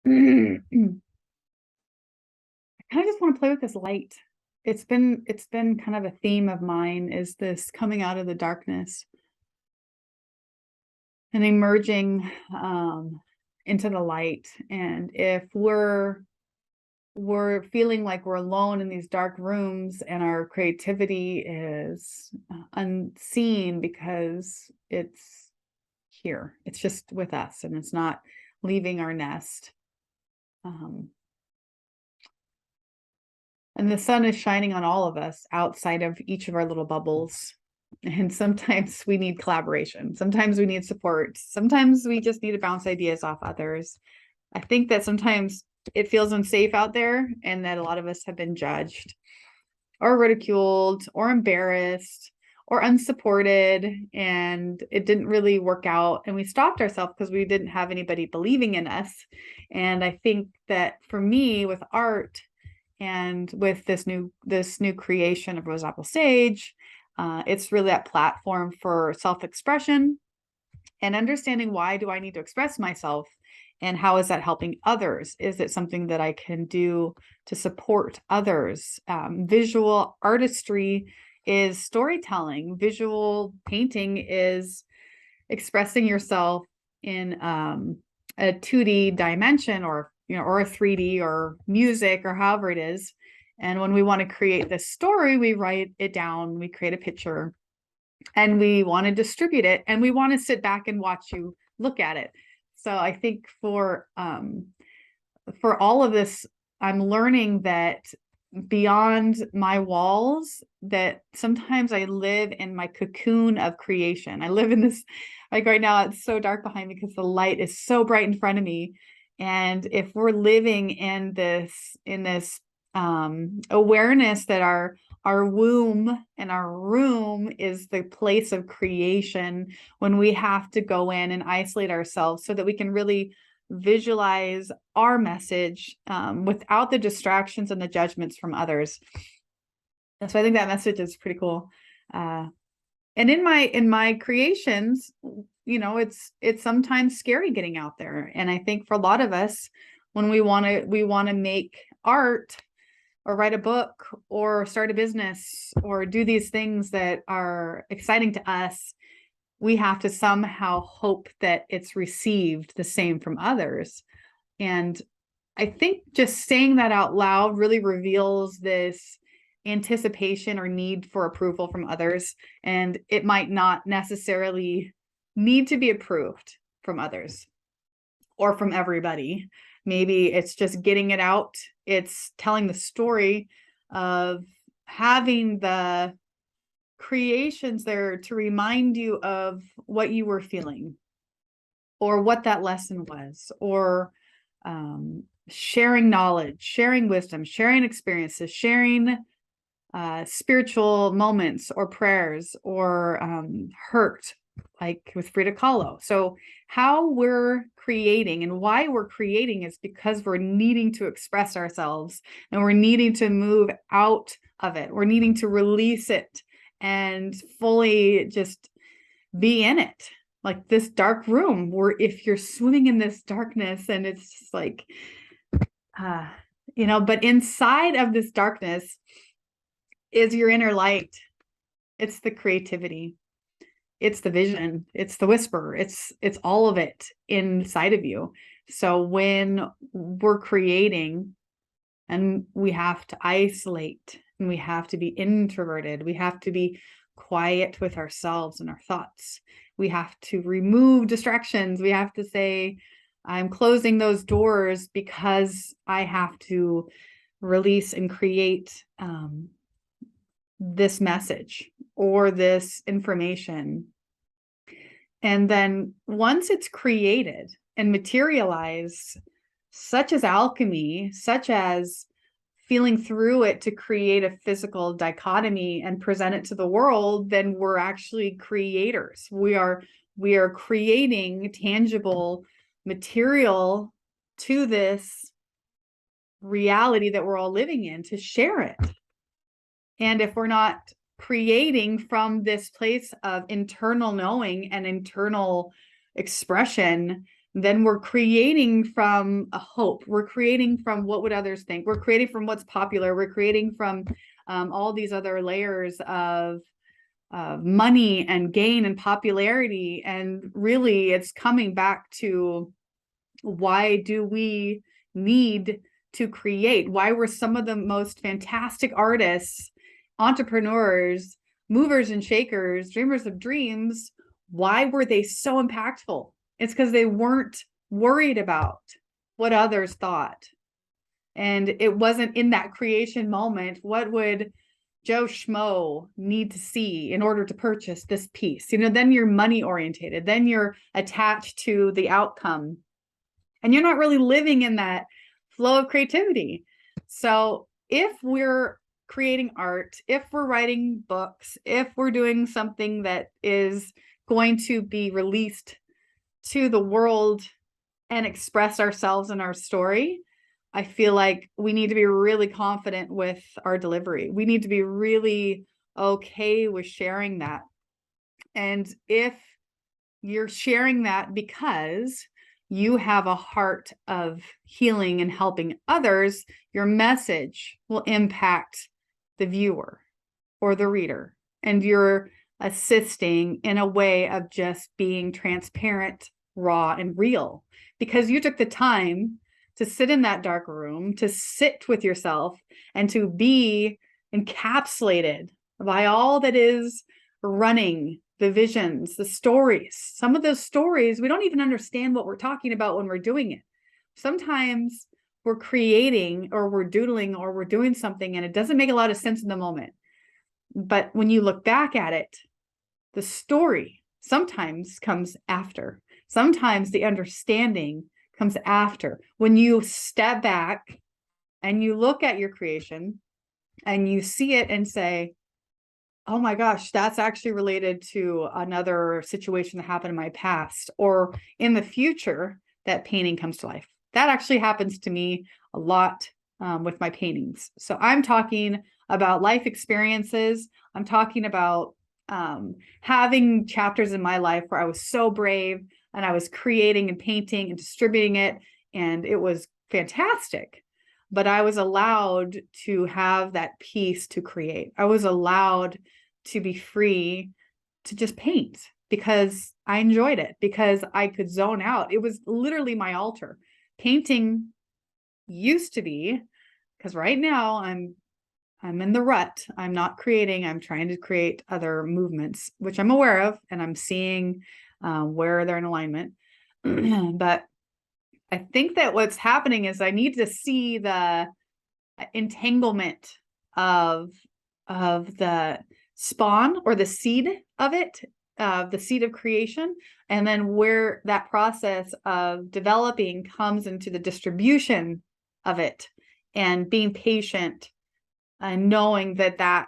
I kind of just want to play with this light. It's been kind of a theme of mine, is this coming out of the darkness and emerging into the light. And if we're feeling like we're alone in these dark rooms and our creativity is unseen because it's here, it's just with us and it's not leaving our nest. And the sun is shining on all of us outside of each of our little bubbles. And sometimes we need collaboration. Sometimes we need support. Sometimes we just need to bounce ideas off others. I think that sometimes it feels unsafe out there, and that a lot of us have been judged or ridiculed or embarrassed or unsupported, and it didn't really work out. And we stopped ourselves because we didn't have anybody believing in us. And I think that for me, with art, and with this new creation of Rose Apple Sage, it's really that platform for self-expression and understanding, why do I need to express myself, and how is that helping others? Is it something that I can do to support others? Visual artistry is storytelling. Visual painting is expressing yourself in a 2D dimension, or or a 3D, or music, or however it is. And when we want to create this story, we write it down, we create a picture, and we want to distribute it, and we want to sit back and watch you look at it. So I think for all of this, I'm learning that beyond my walls, that sometimes I live in my cocoon of creation. I live in this, like right now, it's so dark behind me because the light is so bright in front of me. And if we're living in this awareness that our womb and our room is the place of creation, when we have to go in and isolate ourselves so that we can really visualize our message without the distractions and the judgments from others. And so I think that message is pretty cool. And in my creations, it's sometimes scary getting out there. And I think for a lot of us, when we want to make art, or write a book, or start a business, or do these things that are exciting to us, we have to somehow hope that it's received the same from others. And I think just saying that out loud really reveals this anticipation or need for approval from others. And it might not necessarily need to be approved from others or from everybody. Maybe it's just getting it out. It's telling the story of having the creations there to remind you of what you were feeling, or what that lesson was, or sharing knowledge, sharing wisdom, sharing experiences, sharing spiritual moments or prayers, or hurt, like with Frida Kahlo. So how we're creating and why we're creating is because we're needing to express ourselves, and we're needing to move out of it. We're needing to release it and fully just be in it. Like this dark room, where if you're swimming in this darkness, and it's just like, but inside of this darkness is your inner light. It's the creativity. It's the vision. It's the whisper. It's all of it inside of you. So when we're creating, and we have to isolate, and we have to be introverted, we have to be quiet with ourselves and our thoughts, we have to remove distractions, we have to say, I'm closing those doors because I have to release and create this message or this information. And then once it's created and materialized, such as alchemy, such as feeling through it to create a physical dichotomy and present it to the world, then we're actually creators. We are creating tangible material to this reality that we're all living in, to share it. And if we're not creating from this place of internal knowing and internal expression, then we're creating from a hope. We're creating from what would others think. We're creating from what's popular. We're creating from all these other layers of money and gain and popularity. And really, it's coming back to, why do we need to create? Why were some of the most fantastic artists, entrepreneurs, movers and shakers, dreamers of dreams, why were they so impactful? It's because they weren't worried about what others thought. And it wasn't in that creation moment, what would Joe Schmo need to see in order to purchase this piece? Then you're money orientated, then you're attached to the outcome, and you're not really living in that flow of creativity. So if we're creating art, if we're writing books, if we're doing something that is going to be released to the world and express ourselves in our story, I feel like we need to be really confident with our delivery. We need to be really okay with sharing that. And if you're sharing that because you have a heart of healing and helping others, your message will impact the viewer or the reader. And you're assisting in a way of just being transparent, raw, and real, because you took the time to sit in that dark room, to sit with yourself, and to be encapsulated by all that is running, the visions, the stories. Some of those stories, we don't even understand what we're talking about when we're doing it. Sometimes we're creating, or we're doodling, or we're doing something, and it doesn't make a lot of sense in the moment. But when you look back at it, the story sometimes comes after. Sometimes the understanding comes after. When you step back and you look at your creation and you see it and say, oh my gosh, that's actually related to another situation that happened in my past, or in the future, that painting comes to life. That actually happens to me a lot with my paintings. So I'm talking about life experiences. I'm talking about having chapters in my life where I was so brave and I was creating and painting and distributing it, and it was fantastic. But I was allowed to have that peace to create. I was allowed to be free to just paint because I enjoyed it, because I could zone out. It was literally my altar. Painting used to be, because right now I'm in the rut. I'm not creating. I'm trying to create other movements, which I'm aware of, and I'm seeing where they're in alignment. But I think that what's happening is I need to see the entanglement of the spawn, or the seed of it, the seed of creation, and then where that process of developing comes into the distribution of it, and being patient and knowing that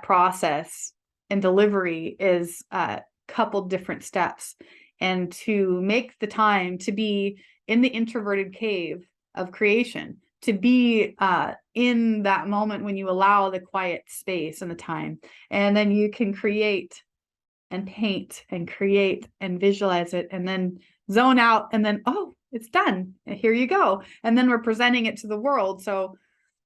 process and delivery is a couple different steps, and to make the time to be in the introverted cave of creation, to be in that moment when you allow the quiet space and the time, and then you can create and paint and create and visualize it, and then zone out, and then, oh, it's done, and here you go, and then we're presenting it to the world. So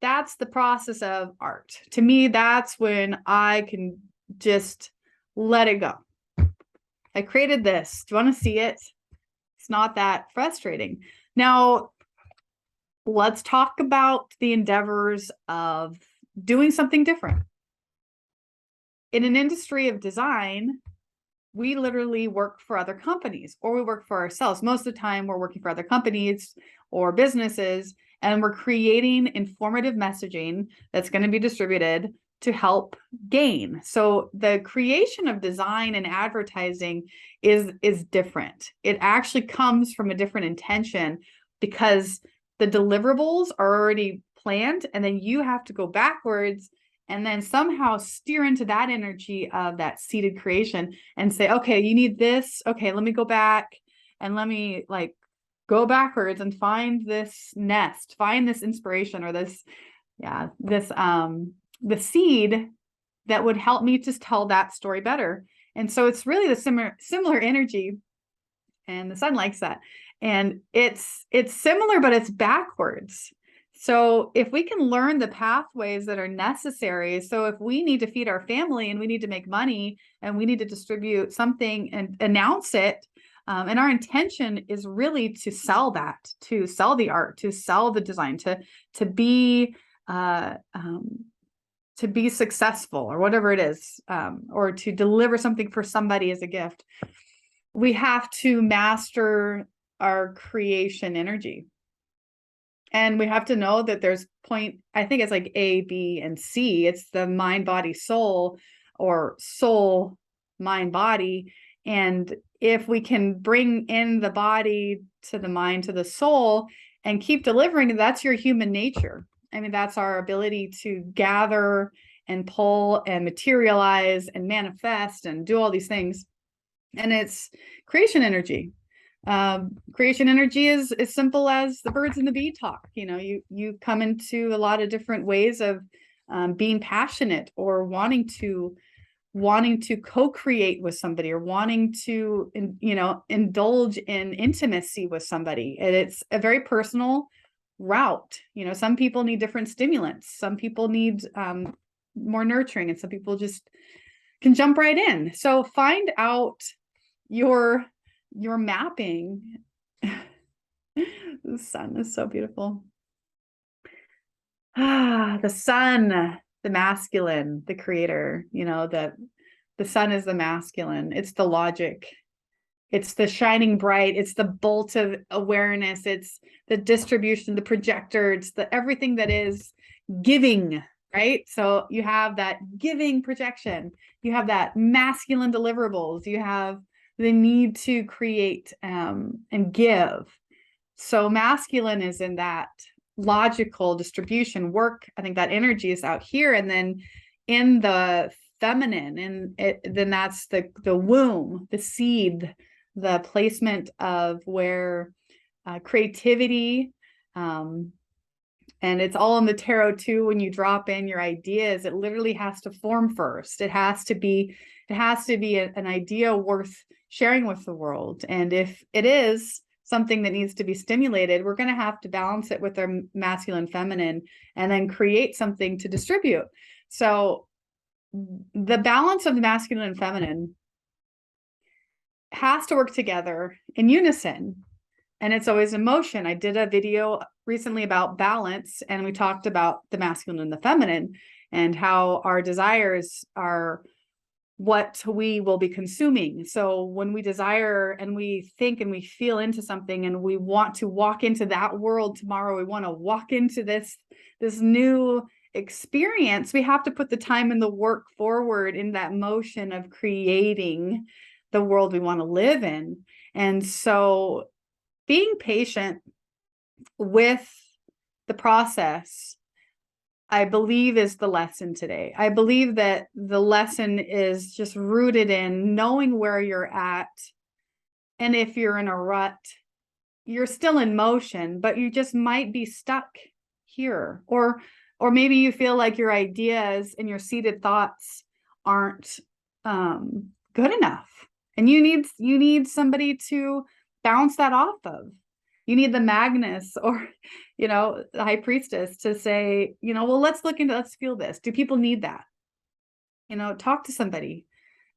that's the process of art. To me, that's when I can just let it go. I created this. Do you want to see it? It's not that frustrating. Now, let's talk about the endeavors of doing something different. In an industry of design, we literally work for other companies, or we work for ourselves. Most of the time, we're working for other companies or businesses, and we're creating informative messaging that's going to be distributed to help gain. So the creation of design and advertising is different. It actually comes from a different intention, because the deliverables are already planned, and then you have to go backwards and then somehow steer into that energy of that seeded creation and say, okay, you need this. Okay, let me go back and let me go backwards and find this nest, find this inspiration, or the seed that would help me to tell that story better. And so it's really the similar energy, and the sun likes that. And it's similar, but it's backwards. So if we can learn the pathways that are necessary, so if we need to feed our family and we need to make money and we need to distribute something and announce it, and our intention is really to sell that, to sell the art, to sell the design, to be successful or whatever it is, or to deliver something for somebody as a gift, we have to master our creation energy. And we have to know that there's I think it's like A, B, and C. It's the mind, body, soul, or soul, mind, body. And if we can bring in the body to the mind, to the soul, and keep delivering, that's your human nature. I mean, that's our ability to gather and pull and materialize and manifest and do all these things. And it's creation energy. Creation energy is as simple as the birds and the bee talk. You come into a lot of different ways of being passionate or wanting to co-create with somebody, or wanting to indulge in intimacy with somebody. And it's a very personal route. Some people need different stimulants, some people need more nurturing, and some people just can jump right in. So find out your mapping. The sun is so beautiful. The sun, the masculine, the creator, the sun is the masculine. It's the logic. It's the shining bright. It's the bolt of awareness. It's the distribution, the projector. It's the everything that is giving, right? So you have that giving projection. You have that masculine deliverables. You have the need to create and give. So masculine is in that logical distribution work. I think that energy is out here. And then in the feminine, then that's the womb, the seed, the placement of where creativity, and it's all in the tarot too. When you drop in your ideas, it literally has to form first. It has to be an idea worth sharing with the world. And if it is something that needs to be stimulated, we're going to have to balance it with our masculine, feminine, and then create something to distribute. So the balance of the masculine and feminine has to work together in unison. And it's always in motion. I did a video recently about balance, and we talked about the masculine and the feminine, and how our desires are what we will be consuming. So when we desire and we think and we feel into something and we want to walk into that world tomorrow, we want to walk into this new experience, we have to put the time and the work forward in that motion of creating the world we want to live in. And so being patient with the process, I believe, is the lesson today. I believe that the lesson is just rooted in knowing where you're at. And if you're in a rut, you're still in motion, but you just might be stuck here. Or maybe you feel like your ideas and your seeded thoughts aren't good enough. And you need somebody to bounce that off of. You need the Magnus or, the high priestess to say, well, let's feel this. Do people need that? Talk to somebody,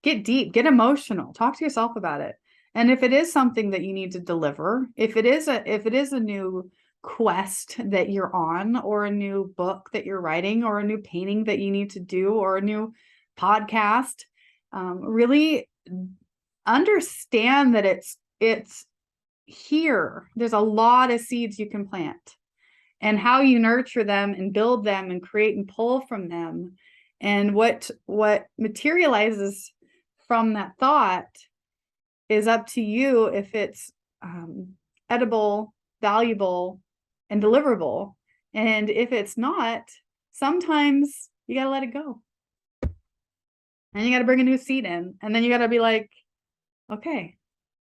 get deep, get emotional, talk to yourself about it. And if it is something that you need to deliver, if it is a new quest that you're on, or a new book that you're writing, or a new painting that you need to do, or a new podcast, really understand that it's here. There's a lot of seeds you can plant, and how you nurture them and build them and create and pull from them, and what materializes from that thought is up to you, if it's edible, valuable, and deliverable. And if it's not, sometimes you got to let it go, and you got to bring a new seed in, and then you got to be like, okay,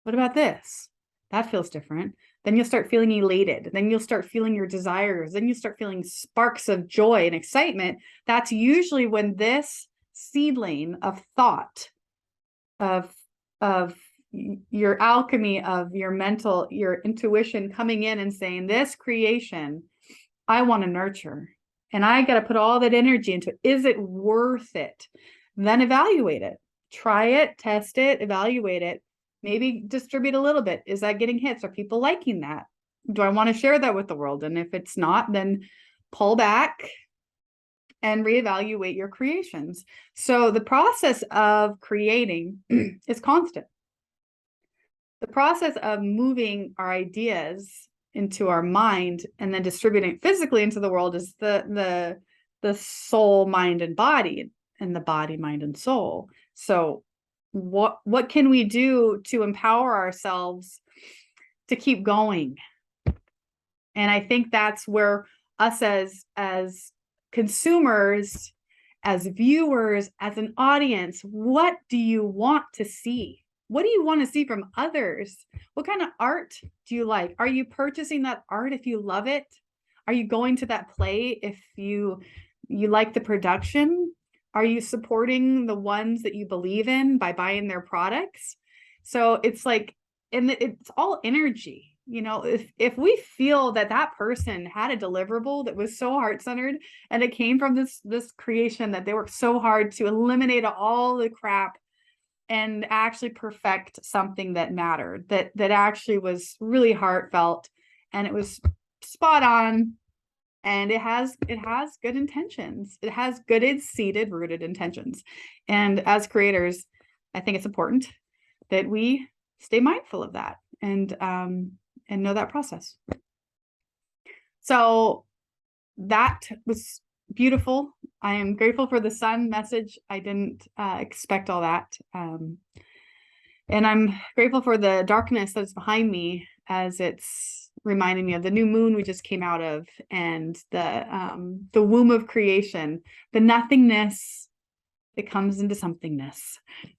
what about this? That feels different. Then you'll start feeling elated. Then you'll start feeling your desires. Then you start feeling sparks of joy and excitement. That's usually when this seedling of thought of your alchemy of your mental, your intuition coming in and saying, this creation, I want to nurture, and I got to put all that energy into it. Is it worth it? Then evaluate it. Try it, test it, evaluate it. Maybe distribute a little bit. Is that getting hits? Are people liking that? Do I want to share that with the world? And if it's not, then pull back and reevaluate your creations. So the process of creating is constant. The process of moving our ideas into our mind and then distributing it physically into the world is the soul, mind, and body, and the body, mind, and soul. So what can we do to empower ourselves to keep going? And I think that's where us as consumers, as viewers, as an audience, what do you want to see? What do you want to see from others? What kind of art do you like? Are you purchasing that art if you love it? Are you going to that play if you like the production? Are you supporting the ones that you believe in by buying their products? So it's like, and it's all energy. You know, if we feel that person had a deliverable that was so heart-centered and it came from this creation that they worked so hard to eliminate all the crap and actually perfect something that mattered, that actually was really heartfelt, and it was spot on, and it has good intentions. It has good seated, rooted intentions. And as creators, I think it's important that we stay mindful of that and know that process. So that was beautiful. I am grateful for the sun message. I didn't expect all that. And I'm grateful for the darkness that's behind me, as it's reminding me of the new moon we just came out of, and the womb of creation, the nothingness that comes into somethingness.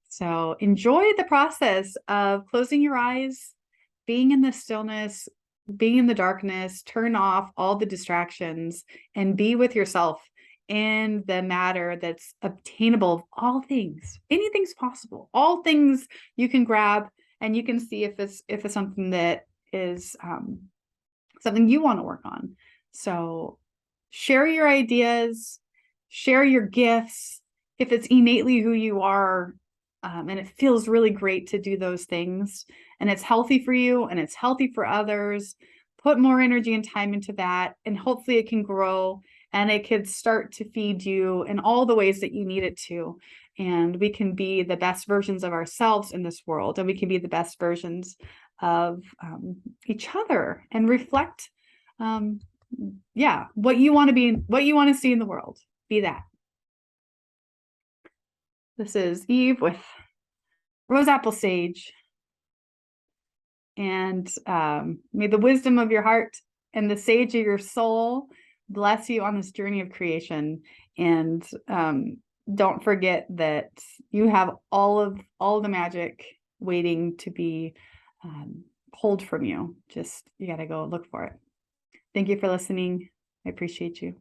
So enjoy the process of closing your eyes, being in the stillness, being in the darkness, turn off all the distractions, and be with yourself in the matter that's obtainable of all things. Anything's possible. All things you can grab, and you can see if it's something that is something you want to work on. So share your ideas, share your gifts. If it's innately who you are, and it feels really great to do those things, and it's healthy for you and it's healthy for others, put more energy and time into that, and hopefully it can grow and it could start to feed you in all the ways that you need it to. And we can be the best versions of ourselves in this world, and we can be the best versions of each other, and reflect what you want to be, what you want to see in the world. Be that. This is Eve with Rose Apple Sage. And may the wisdom of your heart and the sage of your soul bless you on this journey of creation. And don't forget that you have all the magic waiting to be pulled from you. Just, you got to go look for it. Thank you for listening. I appreciate you.